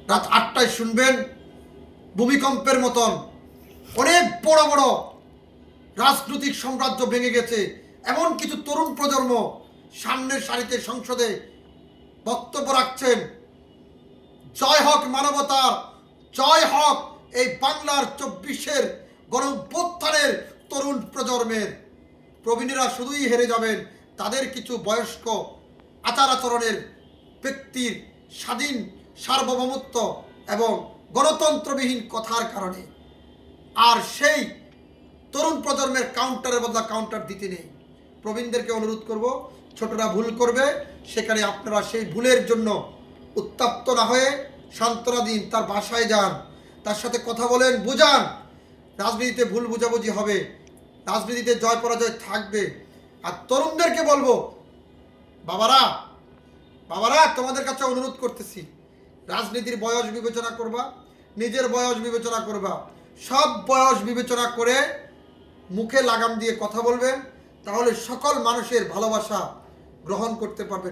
রাত 8টায় শুনবেন ভূমিকম্পের মতন অনেক বড় বড় রাজনৈতিক সাম্রাজ্য ভেঙে গেছে, এমন কিছু তরুণ প্রজন্ম সামনের সারিতে সংসদে বক্তব্য রাখছেন। জয় হক মানবতার, জয় হক এই বাংলার 24-এর গণঅভ্যুত্থানের তরুণ প্রজন্মের। প্রবীণেরা শুধুই হেরে যাবেন তাদের কিছু বয়স্ক আচার আচরণের, ব্যক্তির স্বাধীন সার্বভৌমত্ব এবং গণতন্ত্রবিহীন কথার কারণে। আর সেই তরুণ প্রজন্মের কাউন্টারের বদলা কাউন্টার দিতে নেই। প্রবীণদেরকে অনুরোধ করব, ছোটরা ভুল করবে, সেখানে আপনারা সেই ভুলের জন্য উত্তপ্ত না হয়ে সান্ত্বনা দিন, তার বাসায় যান, তার সাথে কথা বলেন, বুঝান। রাজনীতিতে ভুল বুঝাবুঝি হবে, রাজনীতিতে জয় পরাজয় থাকবে। আর তরুণদেরকে বলবো, বাবারা বাবারা তোমাদের কাছে অনুরোধ করতেছি, রাজনীতির বয়স বিবেচনা করবা, নিজের বয়স বিবেচনা করবা, সব বয়স বিবেচনা করে মুখে লাগাম দিয়ে কথা বলবেন, তাহলে সকল মানুষের ভালোবাসা গ্রহণ করতে পারবেন।